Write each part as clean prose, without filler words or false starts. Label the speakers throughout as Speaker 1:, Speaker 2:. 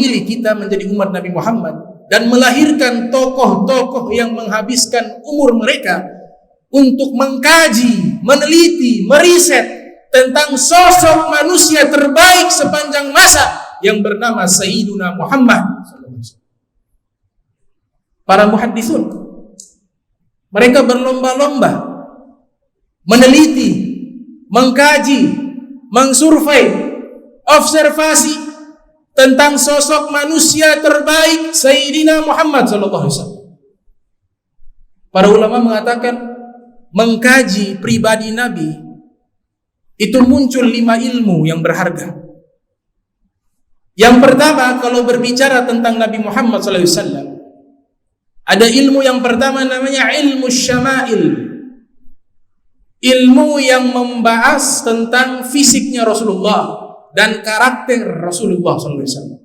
Speaker 1: memilih kita menjadi umat Nabi Muhammad dan melahirkan tokoh-tokoh yang menghabiskan umur mereka untuk mengkaji, meneliti, meriset tentang sosok manusia terbaik sepanjang masa yang bernama Sayyiduna Muhammad. Para muhaddisun, mereka berlomba-lomba meneliti, mengkaji, mengsurvei, observasi tentang sosok manusia terbaik Sayyidina Muhammad SAW. Para ulama mengatakan mengkaji pribadi Nabi itu muncul 5 ilmu yang berharga. Yang pertama, kalau berbicara tentang Nabi Muhammad SAW, ada ilmu yang pertama namanya ilmu syama'il. Ilmu yang membahas tentang fisiknya Rasulullah dan karakter Rasulullah SAW.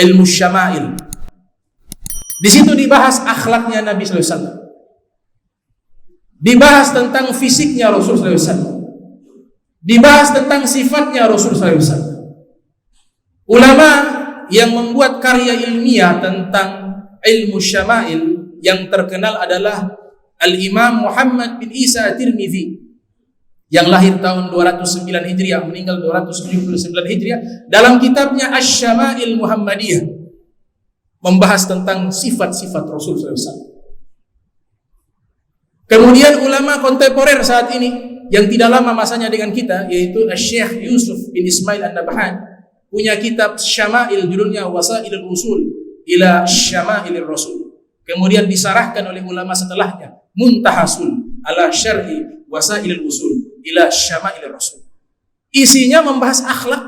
Speaker 1: Ilmu syama'il. Di situ dibahas akhlaknya Nabi SAW. Dibahas tentang fisiknya Rasulullah SAW. Dibahas tentang sifatnya Rasulullah SAW. Ulama yang membuat karya ilmiah tentang ilmu syama'il yang terkenal adalah Al-Imam Muhammad bin Isa At-Tirmidzi yang lahir tahun 209 Hijriah, meninggal 279 Hijriah. Dalam kitabnya Asy-Syama'il Muhammadiyah membahas tentang sifat-sifat Rasulullah SAW. Kemudian ulama kontemporer saat ini yang tidak lama masanya dengan kita, yaitu Syekh Yusuf bin Ismail An-Nabhan, punya kitab Syama'il, judulnya Wasailul Usul ila Syama'ilir Rasul. Kemudian disarahkan oleh ulama setelahnya, Muntahasul ala Syar'i Wasailul Usul ila Syama'ilir Rasul. Isinya membahas akhlak,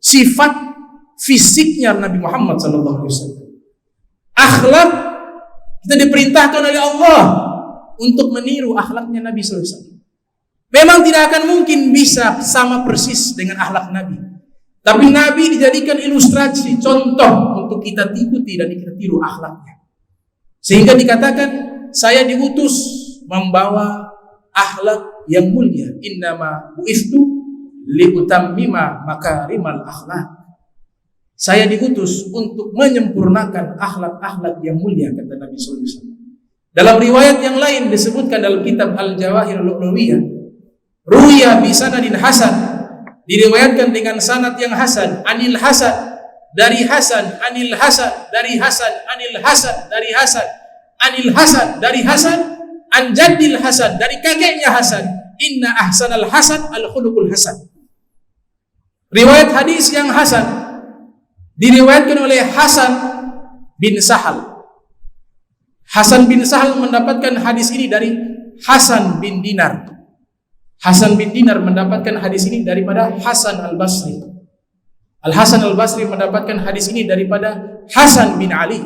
Speaker 1: sifat, fisiknya Nabi Muhammad SAW. Akhlak, kita diperintahkan oleh Allah untuk meniru akhlaknya Nabi SAW. Memang tidak akan mungkin bisa sama persis dengan akhlak Nabi, tapi Nabi dijadikan ilustrasi, contoh untuk kita ikuti dan kita tiru akhlaknya. Sehingga dikatakan, saya diutus membawa akhlak yang mulia. Innama bu'istu liutammima makarimal akhlak. Saya diutus untuk menyempurnakan akhlak-akhlak yang mulia, kata Nabi SAW. Dalam riwayat yang lain disebutkan dalam kitab Al-Jawahir Al-Lu'lu'iyah, ruya bi sanadin hasan, diriwayatkan dengan sanad yang hasan, anil hasan, dari Hasan, anil Hasan, dari Hasan, anil Hasan, dari Hasan, anil Hasan, dari Hasan, an jaddil Hasan, dari kakeknya Hasan. Inna ahsanal hasan al-khuluqul hasan. Riwayat hadis yang hasan diriwayatkan oleh Hasan bin Sahal. Hasan bin Sahal mendapatkan hadis ini dari Hasan bin Dinar. Hasan bin Dinar mendapatkan hadis ini daripada Hasan al-Basri. Al-Hasan al-Basri mendapatkan hadis ini daripada Hasan bin Ali.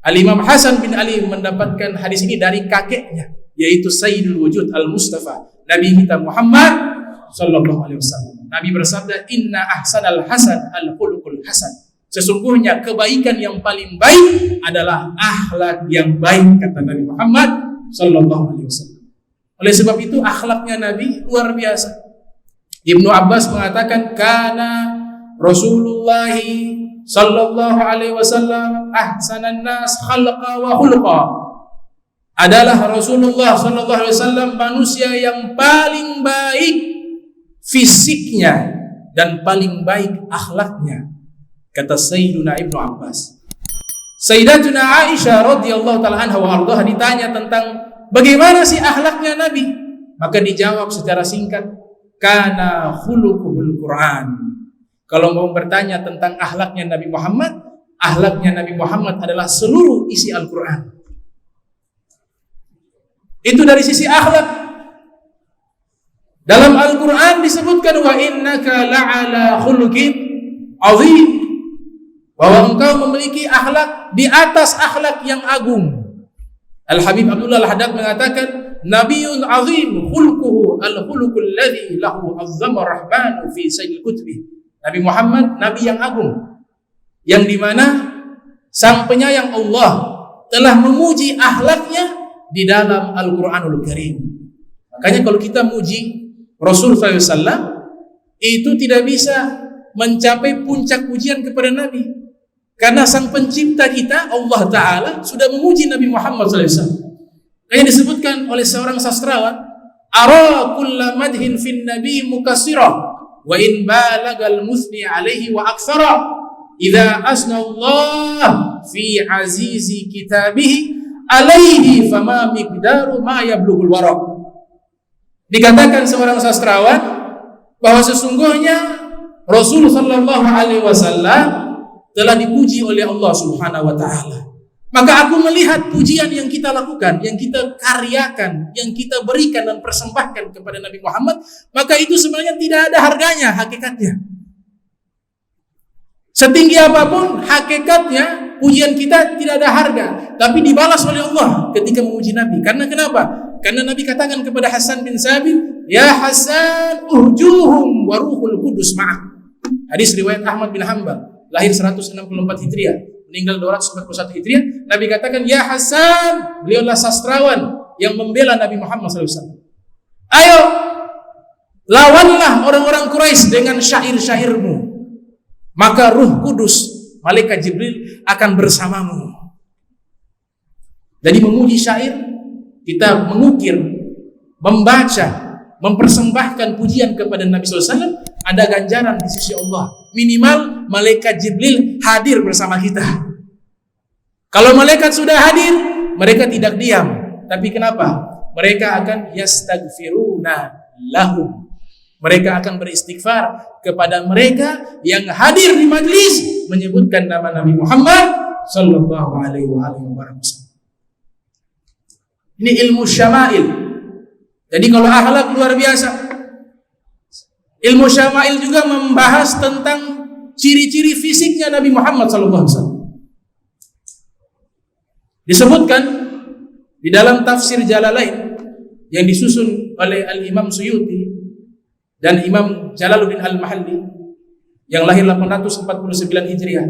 Speaker 1: Al-Imam Hasan bin Ali mendapatkan hadis ini dari kakeknya, yaitu Sayyidul Wujud Al-Mustafa, Nabi kita Muhammad sallallahu alaihi wasallam. Nabi bersabda, "Inna ahsanal hasan al-khuluqul hasan." Sesungguhnya kebaikan yang paling baik adalah akhlak yang baik, kata Nabi Muhammad sallallahu alaihi wasallam. Oleh sebab itu akhlaknya Nabi luar biasa. Ibnu Abbas mengatakan, "Kana Rasulullah sallallahu alaihi wasallam ahsanan nas khalqa wa khulqa." Adalah Rasulullah sallallahu alaihi wasallam manusia yang paling baik fisiknya dan paling baik akhlaknya, kata Sayyiduna Ibnu Abbas. Sayyidatuna Aisyah radhiyallahu taala anha wa ardhaha ditanya tentang bagaimana sih akhlaknya Nabi, maka dijawab secara singkat, kana khuluquhul Quran. Kalau mau bertanya tentang akhlaknya Nabi Muhammad adalah seluruh isi Al-Quran. Itu dari sisi akhlak. Dalam Al-Quran disebutkan, wa innaka la'ala khuluqin azim, bahwa engkau memiliki akhlak di atas akhlak yang agung. Al-Habib Abdullah Al-Haddad mengatakan, Nabiun azim khulquhu al-khuluqul ladzi lahu azzama rahmanu fi sayyidil kutubi. Nabi Muhammad, Nabi yang agung, yang dimana Sang Penyayang Allah telah memuji akhlaknya di dalam Al-Quranul Karim. Makanya kalau kita muji Rasul SAW, itu tidak bisa mencapai puncak pujian kepada Nabi. Karena sang pencipta kita, Allah Ta'ala, sudah memuji Nabi Muhammad SAW. Kayaknya disebutkan oleh seorang sastrawan, ara kulla madhin fin nabi mukassira wa in balagal musni alaihi wa aktsara idza asna Allah fi azizi kitabihi alaihi fama miqdaru ma yablughul wara. Dikatakan seorang sastrawan bahwa sesungguhnya Rasul sallallahu alaihi wasallam telah dipuji oleh Allah Subhanahu wa taala. Maka aku melihat pujian yang kita lakukan, yang kita karyakan, yang kita berikan dan persembahkan kepada Nabi Muhammad, maka itu sebenarnya tidak ada harganya hakikatnya. Setinggi apapun hakikatnya, pujian kita tidak ada harga, tapi dibalas oleh Allah ketika memuji Nabi. Karena kenapa? Karena Nabi katakan kepada Hasan bin Sabit, "Ya Hasan, uhjuhum wa ruhul qudus ma'ak." Hadis riwayat Ahmad bin Hanbal. Lahir 164 Hijriah, meninggal 241 Hijriah. Nabi katakan, "Ya Hasan," beliaulah sastrawan yang membela Nabi Muhammad SAW. "Ayo, lawanlah orang-orang Quraisy dengan syair-syairmu. Maka Ruh Kudus, malaikat Jibril akan bersamamu." Jadi memuji syair, kita mengukir, membaca, mempersembahkan pujian kepada Nabi SAW, ada ganjaran di sisi Allah. Minimal malaikat Jibril hadir bersama kita. Kalau malaikat sudah hadir, mereka tidak diam. Tapi kenapa? Mereka akan yastaghfiruna lahum. Mereka akan beristighfar kepada mereka yang hadir di majlis menyebutkan nama Nabi Muhammad sallallahu alaihi wasallam. Ini ilmu syama'il. Jadi kalau akhlak luar biasa. Ilmu syama'il juga membahas tentang ciri-ciri fisiknya Nabi Muhammad SAW. Disebutkan di dalam tafsir Jalalain yang disusun oleh Al-Imam Suyuti dan Imam Jalaluddin Al-Mahalli yang lahir 849 Hijriah,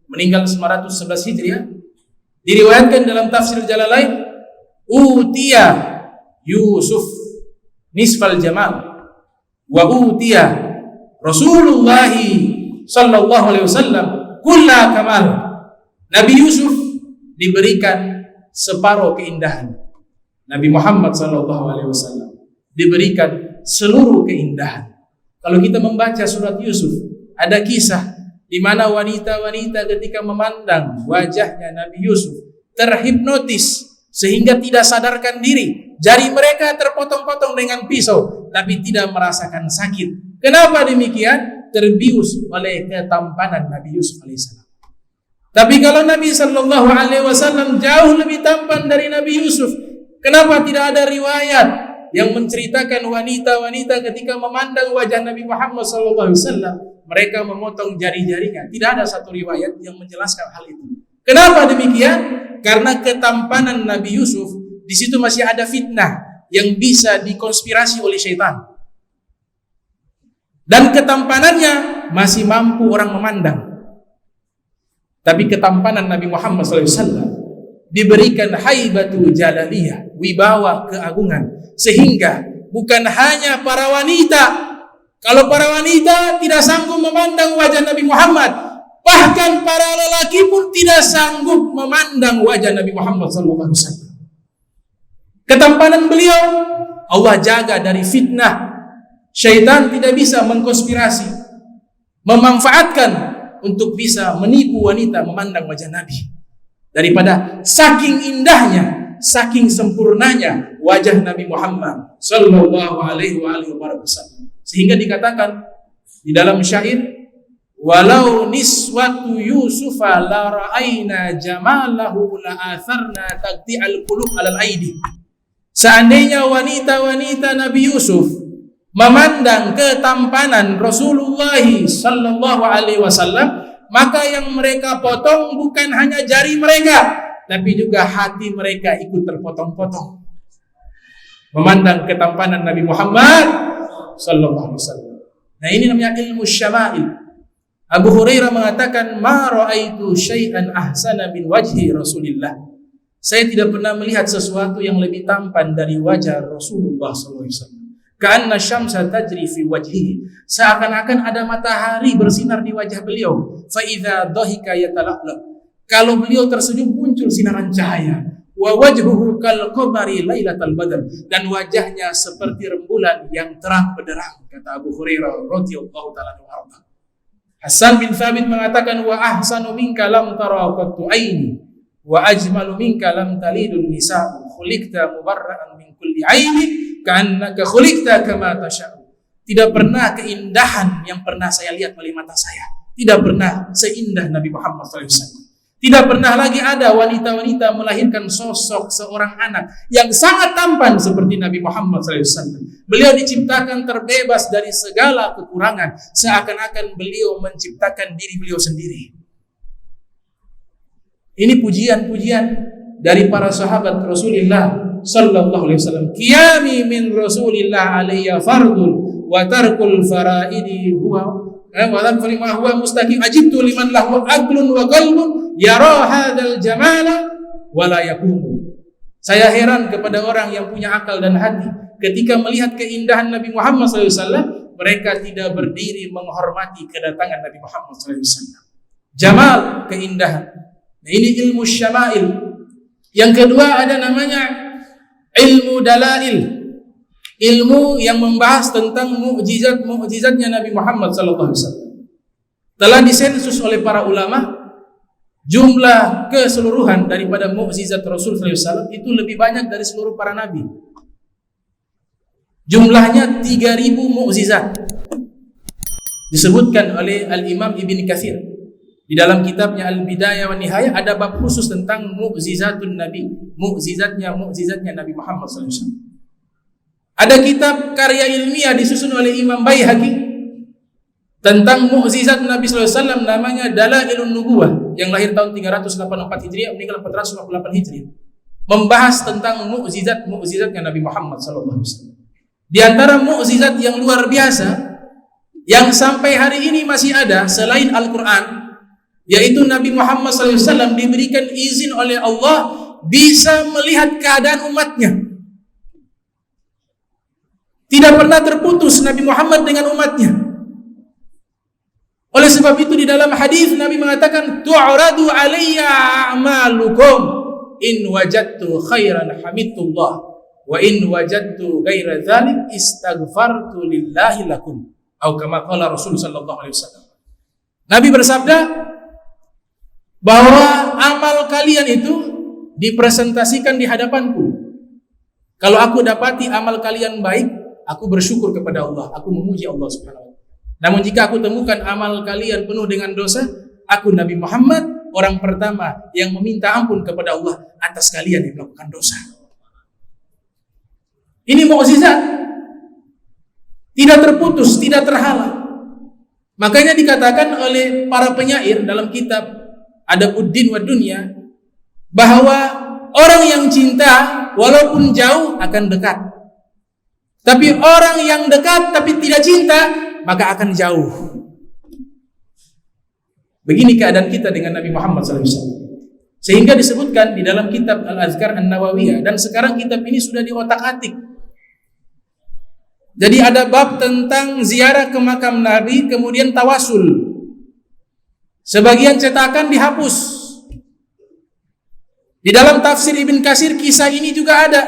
Speaker 1: meninggal 911 Hijriah, diriwayatkan dalam tafsir Jalalain, utiya Yusuf nisfal jamal wa utiya Rasulullah sallallahu alaihi wasallam kulla kamal. Nabi Yusuf diberikan separuh keindahan. Nabi Muhammad sallallahu alaihi wasallam diberikan seluruh keindahan. Kalau kita membaca surat Yusuf, ada kisah di mana wanita-wanita ketika memandang wajahnya Nabi Yusuf terhipnotis sehingga tidak sadarkan diri. Jari mereka terpotong-potong dengan pisau, tapi tidak merasakan sakit. Kenapa demikian? Terbius oleh ketampanan Nabi Yusuf alaihissalam. Tapi kalau Nabi sallallahu alaihi wasallam jauh lebih tampan dari Nabi Yusuf. Kenapa tidak ada riwayat yang menceritakan wanita-wanita ketika memandang wajah Nabi Muhammad sallallahu alaihi wasallam mereka memotong jari-jarinya? Tidak ada satu riwayat yang menjelaskan hal itu. Kenapa demikian? Karena ketampanan Nabi Yusuf, di situ masih ada fitnah yang bisa dikonspirasi oleh syaitan. Dan ketampanannya masih mampu orang memandang. Tapi ketampanan Nabi Muhammad SAW diberikan haibatu jalaliyah, wibawa keagungan, sehingga bukan hanya para wanita. Kalau para wanita tidak sanggup memandang wajah Nabi Muhammad, bahkan para lelaki pun tidak sanggup memandang wajah Nabi Muhammad SAW. Ketampanan beliau Allah jaga dari fitnah. Syaitan tidak bisa mengkonspirasi, memanfaatkan untuk bisa menipu wanita memandang wajah Nabi. Daripada saking indahnya, saking sempurnanya wajah Nabi Muhammad sallallahu alaihi wasallam, sehingga dikatakan di dalam syair, walau niswatu yusufa la ra'aina jamalahu la atharna taqti'al qulub alal aidi. Seandainya wanita-wanita Nabi Yusuf memandang ketampanan Rasulullah sallallahu alaihi wasallam, maka yang mereka potong bukan hanya jari mereka, tapi juga hati mereka ikut terpotong-potong. Memandang ketampanan Nabi Muhammad sallallahu alaihi wasallam. Nah, ini namanya ilmu syama'il. Abu Hurairah mengatakan, "Ma ra'aitu syai'an ahsana min wajhi Rasulillah." Saya tidak pernah melihat sesuatu yang lebih tampan dari wajah Rasulullah sallallahu alaihi wasallam. Ka'anna syamsa tajri fi wajhihi, seakan-akan ada matahari bersinar di wajah beliau. Fa idza dhahika yatala'la, kalau beliau tersenyum muncul sinaran cahaya. Wa wajhuhu kal qamari lailatal badr, dan wajahnya seperti rembulan yang terang benderang, kata Abu Hurairah radhiyallahu taala anhu. Hasan bin Thabit mengatakan, wa ahsanu minka lam tara qattu aini wa ajmalu minka lam talidun nisa, khuliqta mubarra'an min kulli aini ka'annaka khuliqta kama tasha'u. Tidak pernah keindahan yang pernah saya lihat oleh mata saya, tidak pernah seindah Nabi Muhammad SAW. Tidak pernah lagi ada wanita-wanita melahirkan sosok seorang anak yang sangat tampan seperti Nabi Muhammad SAW. Beliau diciptakan terbebas dari segala kekurangan, seakan-akan beliau menciptakan diri beliau sendiri. Ini pujian-pujian dari para sahabat Rasulullah sallallahu alaihi wasallam. Qiyami min Rasulillah alayya fardun wa tarkul faraidi huwa wa tanfali ma huwa mustaqim. Ajibtu liman lahu aqlun wa qalbun yara hadzal jamala wa la yaqumu. Saya heran kepada orang yang punya akal dan hati, ketika melihat keindahan Nabi Muhammad SAW, mereka tidak berdiri menghormati kedatangan Nabi Muhammad SAW. Jamal, keindahan. Nah, ini ilmu syama'il. Yang kedua ada namanya ilmu dalail, ilmu yang membahas tentang mukjizat-mukjizatnya Nabi Muhammad SAW. Telah disensus oleh para ulama, jumlah keseluruhan daripada mukjizat Rasul SAW itu lebih banyak dari seluruh para nabi. Jumlahnya 3.000 mukjizat. Disebutkan oleh Al-Imam Ibn Katsir di dalam kitabnya Al-Bidayah wa Nihayah, ada bab khusus tentang mukjizatun Nabi, mukjizatnya Nabi Muhammad SAW. Ada kitab karya ilmiah disusun oleh Imam Baihaqi tentang mukjizat Nabi SAW, namanya Dalailun Nubuwah, yang lahir tahun 384 Hijriah, meninggal 458 Hijriah, membahas tentang mukjizatnya Nabi Muhammad SAW. Di antara mukjizat yang luar biasa yang sampai hari ini masih ada selain Al-Quran, yaitu Nabi Muhammad SAW diberikan izin oleh Allah bisa melihat keadaan umatnya. Tidak pernah terputus Nabi Muhammad dengan umatnya. Oleh sebab itu di dalam hadis Nabi mengatakan, tu'radu alayya a'malukum in wajadtu khairan hamidullah wa in wajadtu ghaira dzalik istaghfartu lillahi lakum, atau kama qala Rasul sallallahu alaihi wasallam. Nabi bersabda bahwa amal kalian itu dipresentasikan di hadapanku. Kalau aku dapati amal kalian baik, aku bersyukur kepada Allah, aku memuji Allah Subhanahu wa ta'ala. Namun jika aku temukan amal kalian penuh dengan dosa, aku Nabi Muhammad orang pertama yang meminta ampun kepada Allah atas kalian yang melakukan dosa. Ini mukjizat, tidak terputus, tidak terhalang. Makanya dikatakan oleh para penyair dalam kitab Adabuddin wa Dunya bahwa orang yang cinta walaupun jauh akan dekat, tapi orang yang dekat tapi tidak cinta maka akan jauh. Begini keadaan kita dengan Nabi Muhammad SAW. Sehingga disebutkan di dalam kitab Al-Azkar An-Nawawiyah, dan sekarang kitab ini sudah diotak-atik. Jadi ada bab tentang ziarah ke makam Nabi, kemudian tawasul. Sebagian cetakan dihapus. Di dalam tafsir Ibn Katsir kisah ini juga ada,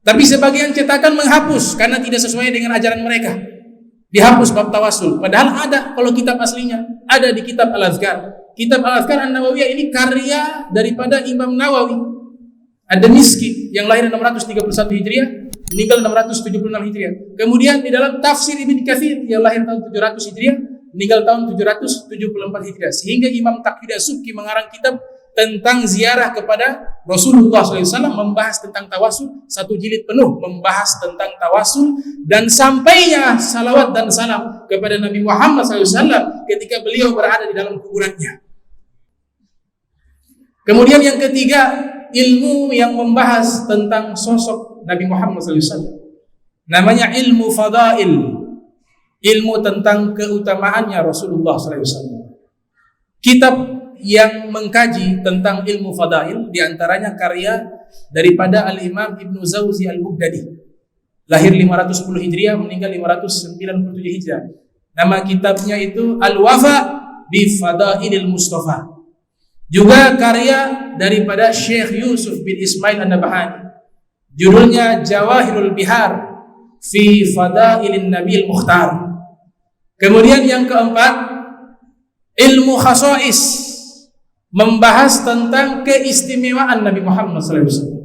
Speaker 1: tapi sebagian cetakan menghapus karena tidak sesuai dengan ajaran mereka. Dihapus bab tawasul. Padahal ada, kalau kitab aslinya ada di kitab Al-Azkar. Kitab Al-Azkar An-Nawawiyah ini karya daripada Imam Nawawi Ad-Damiski yang lahir 631 Hijriah, meninggal 676 Hijriah. Kemudian di dalam tafsir Ibn Katsir yang lahir tahun 700 Hijriah, meninggal tahun 774 Hijriah. Sehingga Imam Taqiyuddin As-Subki mengarang kitab tentang ziarah kepada Rasulullah SAW, membahas tentang tawasul, satu jilid penuh membahaz tentang tawasul dan sampainya salawat dan salam kepada Nabi Muhammad SAW ketika beliau berada di dalam kuburannya. Kemudian yang ketiga, ilmu yang membahas tentang sosok Nabi Muhammad SAW, namanya ilmu fadail, ilmu tentang keutamaannya Rasulullah SAW. Kitab yang mengkaji tentang ilmu fadail diantaranya karya daripada Al-Imam Ibnu Zawzi Al-Bughdadi. lahir 510 Hijriah, meninggal 597 Hijriah. Nama kitabnya itu Al-Wafa bi Fadailil Mustafa. Juga karya daripada Syekh Yusuf bin Ismail An-Nabhani. Judulnya Jawahirul Bihar fi Fadailin Nabil Mukhtar. Kemudian yang keempat, ilmu khasais, membahas tentang keistimewaan Nabi Muhammad SAW.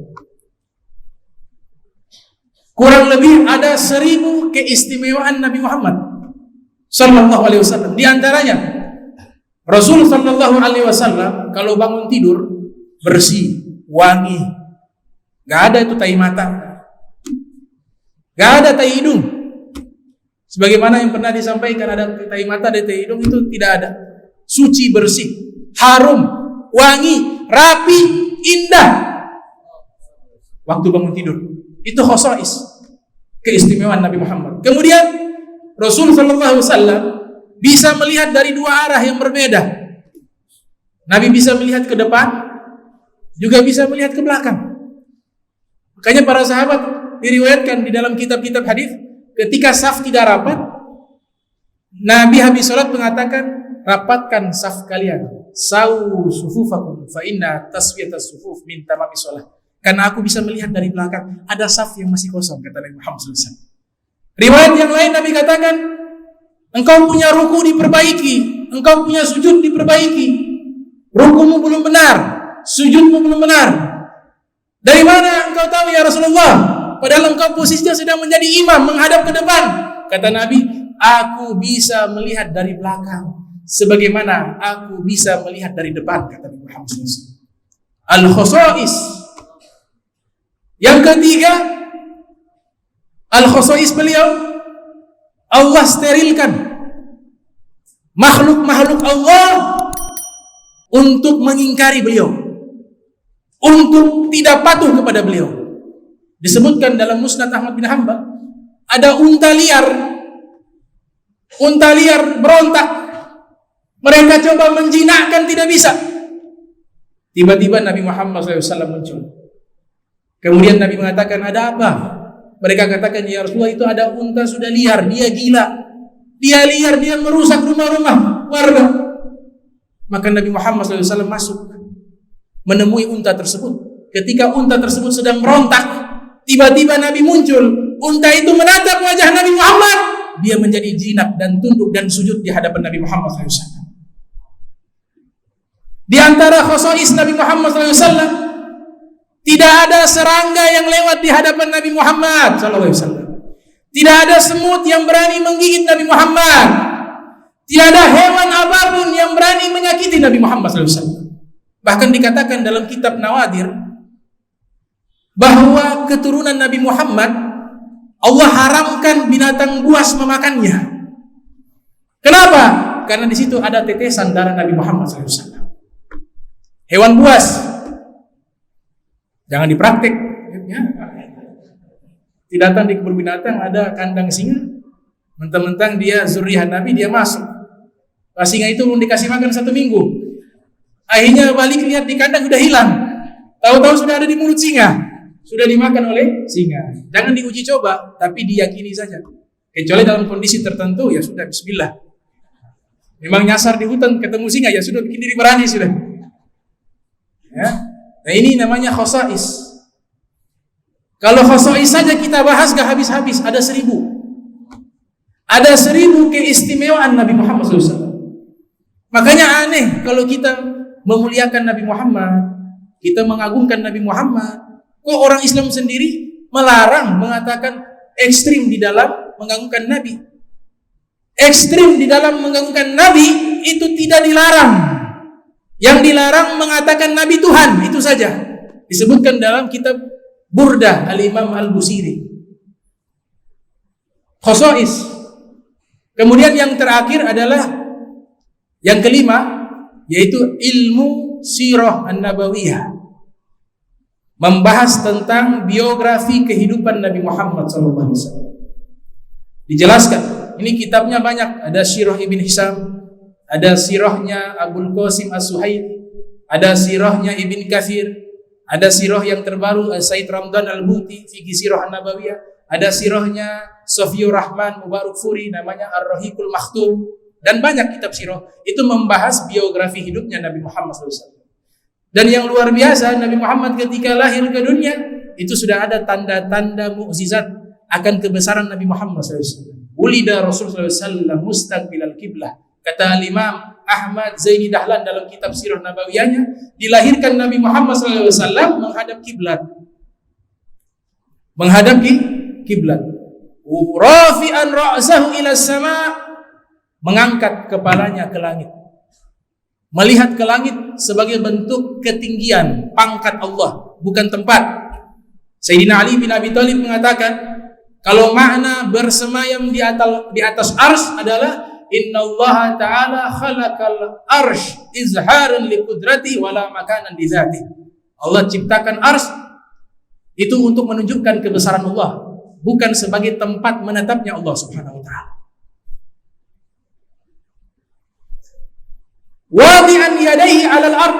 Speaker 1: Kurang lebih ada 1000 keistimewaan Nabi Muhammad sallallahu alaihi wasallam. Di antaranya Rasul sallallahu alaihi wasallam kalau bangun tidur bersih, wangi. Gak ada itu tai mata. Gak ada tai hidung. Sebagaimana yang pernah disampaikan, ada tai mata, ada tai hidung, itu tidak ada. Suci, bersih, harum, wangi, rapi, indah. Waktu bangun tidur. Itu khosais, keistimewaan Nabi Muhammad. Kemudian Rasul sallallahu alaihi wasallam bisa melihat dari dua arah yang berbeda. Nabi bisa melihat ke depan, juga bisa melihat ke belakang. Makanya para sahabat diriwayatkan di dalam kitab-kitab hadis, ketika saf tidak rapat, Nabi habis salat mengatakan, rapatkan saf kalian, sawu sufufakum fa inna taswiyatas sufuf min tamami shalah. Karena aku bisa melihat dari belakang ada saf yang masih kosong, kata Nabi Muhammad SAW. Riwayat yang lain Nabi katakan, engkau punya ruku diperbaiki, engkau punya sujud diperbaiki. Rukumu belum benar, sujudmu belum benar. Dari mana engkau tahu ya Rasulullah? Padahal engkau posisinya sedang menjadi imam, menghadap ke depan. Kata Nabi, aku bisa melihat dari belakang sebagaimana aku bisa melihat dari depan, kata Nabi Muhammad SAW. Al-khosais. Yang ketiga, al-khosais beliau, Allah sterilkan makhluk-makhluk Allah untuk mengingkari beliau, untuk tidak patuh kepada beliau. Disebutkan dalam Musnad Ahmad bin Hanbal, ada unta liar berontak. Mereka coba menjinakkan, tidak bisa. Tiba-tiba Nabi Muhammad SAW muncul. Kemudian Nabi mengatakan, ada apa? Mereka katakan, ya Rasulullah, itu ada unta sudah liar, dia gila. Dia liar, dia merusak rumah-rumah warga. Maka Nabi Muhammad SAW masuk, menemui unta tersebut. Ketika unta tersebut sedang merontak, tiba-tiba Nabi muncul. Unta itu menatap wajah Nabi Muhammad. Dia menjadi jinak dan tunduk dan sujud di hadapan Nabi Muhammad SAW. Di antara khosais Nabi Muhammad SAW, tidak ada serangga yang lewat di hadapan Nabi Muhammad SAW. Tidak ada semut yang berani menggigit Nabi Muhammad. Tidak ada hewan apapun yang berani menyakiti Nabi Muhammad SAW. Bahkan dikatakan dalam kitab Nawadir bahwa keturunan Nabi Muhammad Allah haramkan binatang buas memakannya. Kenapa? Karena di situ ada tetesan darah Nabi Muhammad SAW. Hewan buas jangan dipraktik. Ya. Tidak datang di kebun binatang ada kandang singa, mentang-mentang dia zuriyah Nabi, dia masuk. Singa itu belum dikasih makan 1 minggu. Akhirnya balik lihat di kandang sudah hilang. Tahu-tahu sudah ada di mulut singa, sudah dimakan oleh singa. Jangan diuji coba, tapi diyakini saja. Kecuali dalam kondisi tertentu, ya sudah bismillah. Memang nyasar di hutan ketemu singa, ya sudah bikin diri berani sudah. Ya. Nah ini namanya khosais. Kalau khosais saja kita bahas gak habis-habis, ada 1000. Ada 1000 keistimewaan Nabi Muhammad SAW. Makanya aneh kalau kita memuliakan Nabi Muhammad, kita mengagungkan Nabi Muhammad, kok orang Islam sendiri melarang, mengatakan ekstrim di dalam mengagungkan Nabi. Ekstrim di dalam mengagungkan Nabi itu tidak dilarang. Yang dilarang mengatakan Nabi Tuhan, itu saja. Disebutkan dalam kitab Burdah Al-Imam Al-Busiri. Khosais. Kemudian yang terakhir adalah yang kelima, yaitu ilmu sirah an-nabawiyah. Membahas tentang biografi kehidupan Nabi Muhammad SAW. Dijelaskan, ini kitabnya banyak. Ada Sirah Ibn Hisham, ada sirahnya Abul Qasim As-Suhaili, ada sirahnya Ibn Kathir, ada sirah yang terbaru Said Ramdan Al-Buti, Fiqh Sirah An-Nabawiyah, Ada sirahnya Sofiur Rahman Mubarak Furi, namanya Ar-Rahiqul Makhtum, dan banyak kitab sirah itu membahas biografi hidupnya Nabi Muhammad SAW. Dan yang luar biasa, Nabi Muhammad ketika lahir ke dunia itu sudah ada tanda-tanda mukjizat akan kebesaran Nabi Muhammad SAW. Ulida Rasulullah SAW mustaqbilal kiblah. Kata Imam Ahmad Zaini Dahlan dalam kitab Sirah Nabawiyahnya, dilahirkan Nabi Muhammad SAW menghadap kiblat. Menghadap kiblat. Rafi'an ra'sahu ila sama, mengangkat kepalanya ke langit. Melihat ke langit sebagai bentuk ketinggian, pangkat Allah, bukan tempat. Sayyidina Ali bin Abi Thalib mengatakan, kalau makna bersemayam di atas ars adalah Inna Allah Ta'ala khalaqal arsh izharan li qudrati wala makanan li zati. Allah ciptakan ars itu untuk menunjukkan kebesaran Allah, bukan sebagai tempat menetapnya Allah Subhanahu wa Ta'ala. Wadi'an yadayhi 'alal ard,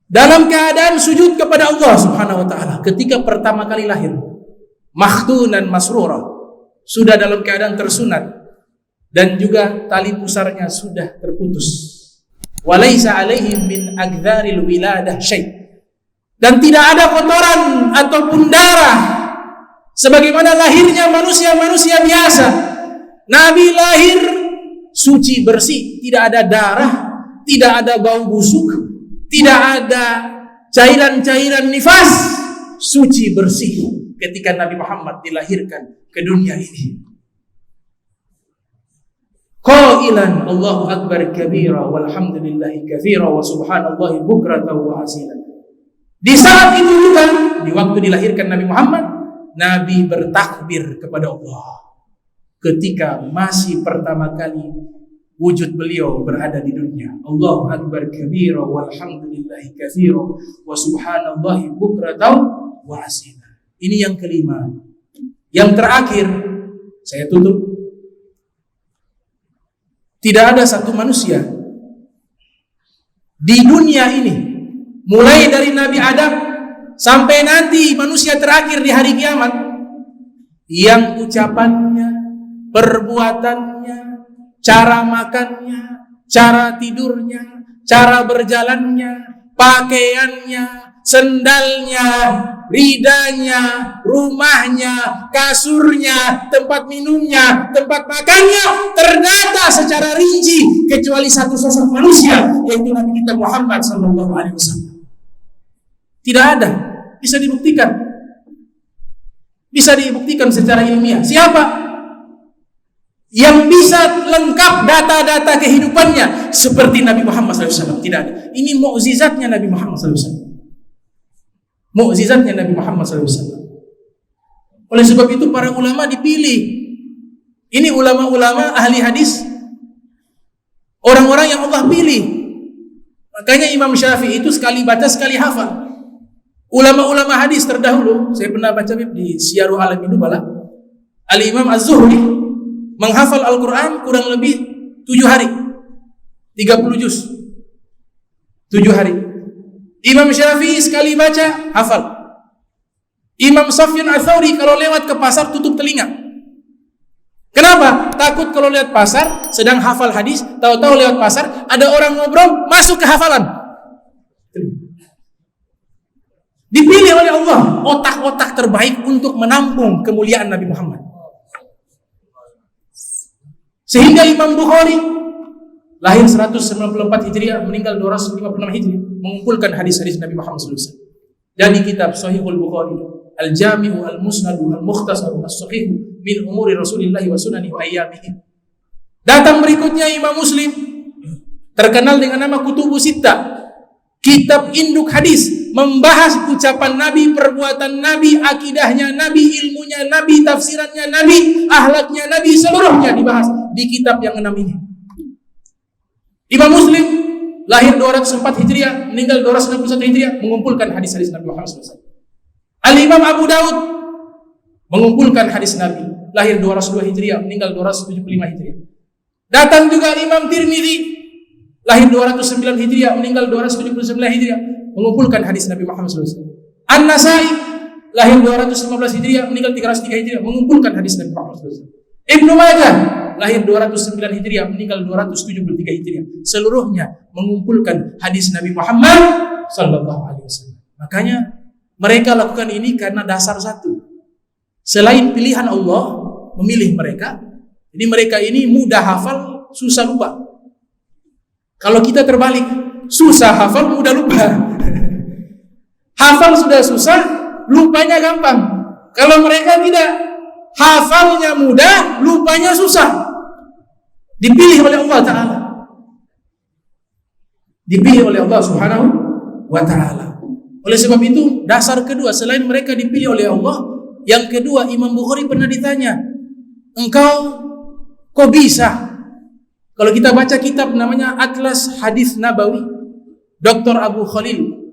Speaker 1: dalam keadaan sujud kepada Allah Subhanahu wa Ta'ala ketika pertama kali lahir. Makhtunan masrura, sudah dalam keadaan tersunat, dan juga tali pusarnya sudah terputus. Walaisa alaihim min agdzaril wiladah syai', dan tidak ada kotoran ataupun darah sebagaimana lahirnya manusia-manusia biasa. Nabi lahir suci bersih, tidak ada darah, tidak ada bau busuk, tidak ada cairan-cairan nifas, suci bersih ketika Nabi Muhammad dilahirkan ke dunia ini. Qailan Allahu akbar kabira walhamdulillahi katsira wa subhanallahi bukratan wa asila. Di saat itu juga, di waktu dilahirkan Nabi Muhammad, Nabi bertakbir kepada Allah ketika masih pertama kali wujud beliau berada di dunia. Allahu akbar kabira walhamdulillahi katsira wa subhanallahi bukratan wa asila. Ini yang kelima. Yang terakhir, saya tutup. Tidak ada satu manusia di dunia ini, mulai dari Nabi Adam sampai nanti manusia terakhir di hari kiamat, yang ucapannya, perbuatannya, cara makannya, cara tidurnya, cara berjalannya, pakaiannya, sendalnya, ridanya, rumahnya, kasurnya, tempat minumnya, tempat makannya terdata secara rinci kecuali satu sosok manusia, yaitu Nabi kita Muhammad SAW. Tidak ada, bisa dibuktikan, secara ilmiah. Siapa yang bisa lengkap data-data kehidupannya seperti Nabi Muhammad SAW? Tidak ada. Ini mukjizatnya Nabi Muhammad SAW. Mukjizatnya Nabi Muhammad SAW. Oleh sebab itu para ulama dipilih. Ini ulama-ulama ahli hadis, orang-orang yang Allah pilih. Makanya Imam Syafi'i itu sekali baca sekali hafal. Ulama-ulama hadis terdahulu, saya pernah baca di Syiarul Alamin Nubala, Al-Imam Az-Zuhri menghafal Al-Quran kurang lebih 7 hari, 30 juz, 7 hari. Imam Syafi'i sekali baca hafal. Imam Sufyan Ats-Tsauri kalau lewat ke pasar tutup telinga. Kenapa? Takut kalau lewat pasar sedang hafal hadis, tahu-tahu lewat pasar ada orang ngobrol masuk ke hafalan. Dipilih oleh Allah otak-otak terbaik untuk menampung kemuliaan Nabi Muhammad. Sehingga Imam Bukhari lahir 194 Hijriah, meninggal 256 Hijriah, mengumpulkan hadis-hadis Nabi Muhammad SAW. Dari kitab Sahihul Bukhari, Al-Jami'u Al-Musnadu Al-Mukhtasar As-Sahih min umuri Rasulillah wa sunani wa ayyamihi. Datang berikutnya Imam Muslim, terkenal dengan nama Kutubu Sittah, kitab induk hadis, membahas ucapan Nabi, perbuatan Nabi, akidahnya Nabi, ilmunya Nabi, tafsirannya Nabi, akhlaknya Nabi, seluruhnya dibahas di kitab yang 6 ini. Imam Muslim lahir 204 Hijriah, meninggal 261 Hijriah, mengumpulkan hadis-hadis Nabi Muhammad SAW. Al-Imam Abu Daud mengumpulkan hadis Nabi, lahir 202 Hijriah, meninggal 275 Hijriah. Datang juga Imam Tirmidzi, lahir 209 Hijriah, meninggal 279 Hijriah, mengumpulkan hadis Nabi Muhammad SAW. An-Nasai lahir 215 Hijriah, meninggal 303 Hijriah, mengumpulkan hadis Nabi Muhammad SAW. Ibnu Majah, lahir 209 Hijriah, meninggal 273 Hijriah. Seluruhnya mengumpulkan hadis Nabi Muhammad SAW. Makanya mereka lakukan ini karena dasar satu. Selain pilihan Allah memilih mereka, jadi mereka ini mudah hafal, susah lupa. Kalau kita terbalik, susah hafal, mudah lupa. Hafal sudah susah, lupanya gampang. Kalau mereka tidak, hafalnya mudah, lupanya susah. Dipilih oleh Allah Ta'ala. Dipilih oleh Allah Subhanahu wa Ta'ala. Oleh sebab itu, dasar kedua, selain mereka dipilih oleh Allah, yang kedua, Imam Bukhari pernah ditanya, engkau kok bisa? Kalau kita baca kitab namanya Atlas Hadis Nabawi, Dr. Abu Khalil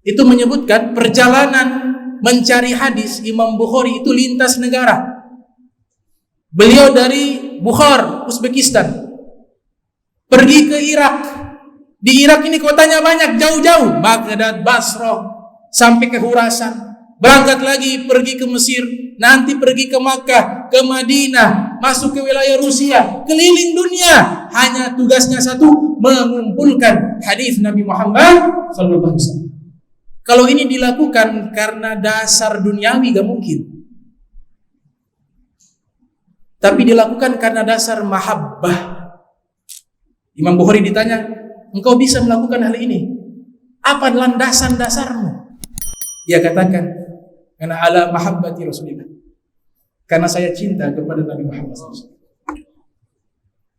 Speaker 1: itu menyebutkan perjalanan mencari hadis Imam Bukhari itu lintas negara. Beliau dari Bukhara, Uzbekistan, pergi ke Irak. Di Irak ini kotanya banyak, jauh-jauh, Baghdad, Basrah, sampai ke Khurasan. Berangkat lagi, pergi ke Mesir, nanti pergi ke Makkah, ke Madinah, masuk ke wilayah Rusia, keliling dunia. Hanya tugasnya satu, mengumpulkan hadis Nabi Muhammad SAW. Kalau ini dilakukan karena dasar duniawi, gak mungkin. Tapi dilakukan karena dasar mahabbah. Imam Bukhari ditanya, engkau bisa melakukan hal ini, apa landasan dasarmu? Dia katakan, karena ala mahabbati Rasulillah, karena saya cinta kepada Nabi Muhammad SAW.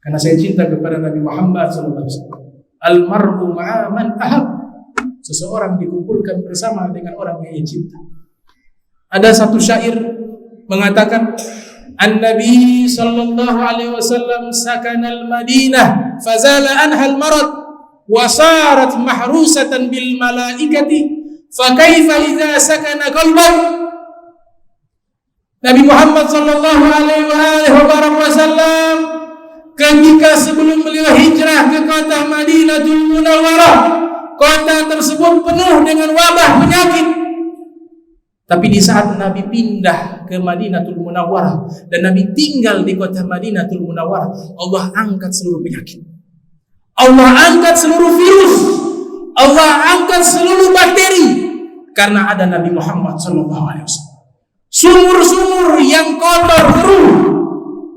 Speaker 1: Karena saya cinta kepada Nabi Muhammad SAW. Al-mar'u ma'a man ahab. Seseorang dikumpulkan bersama dengan orang yang ia cinta. Ada satu syair mengatakan, An-Nabi sallallahu alaihi wasallam sakana al-Madinah fazala anha al-marad wa sarat mahrusatan bil malaikati. Fakaifa idza sakana qalbak. Nabi Muhammad sallallahu alaihi wasallam ketika sebelum beliau hijrah ke kota Madinatul Munawwarah, kota tersebut penuh dengan wabah penyakit. Tapi di saat Nabi pindah ke Madinatul Munawwarah dan Nabi tinggal di kota Madinatul Munawwarah, Allah angkat seluruh penyakit. Allah angkat seluruh virus. Allah angkat seluruh bakteri karena ada Nabi Muhammad SAW. Sumur-sumur yang kotor keruh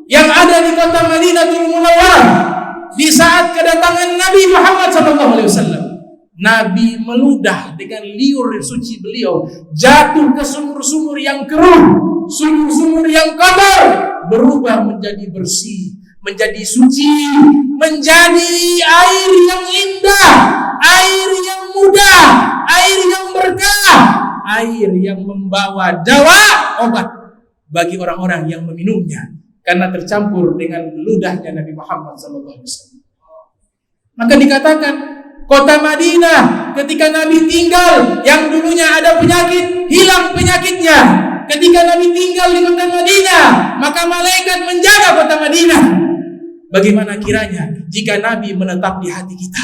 Speaker 1: yang ada di kota Madinatul Munawwarah di saat kedatangan Nabi Muhammad SAW, Nabi meludah dengan liur suci beliau, jatuh ke sumur-sumur yang keruh, sumur-sumur yang kotor, berubah menjadi bersih, menjadi suci, menjadi air yang indah, air yang mudah, air yang berkah, air yang membawa dawa, obat bagi orang-orang yang meminumnya, karena tercampur dengan ludahnya Nabi Muhammad SAW. Maka dikatakan kota Madinah ketika Nabi tinggal, yang dulunya ada penyakit, hilang penyakitnya. Ketika Nabi tinggal di kota Madinah, maka malaikat menjaga kota Madinah. Bagaimana kiranya jika Nabi menetap di hati kita?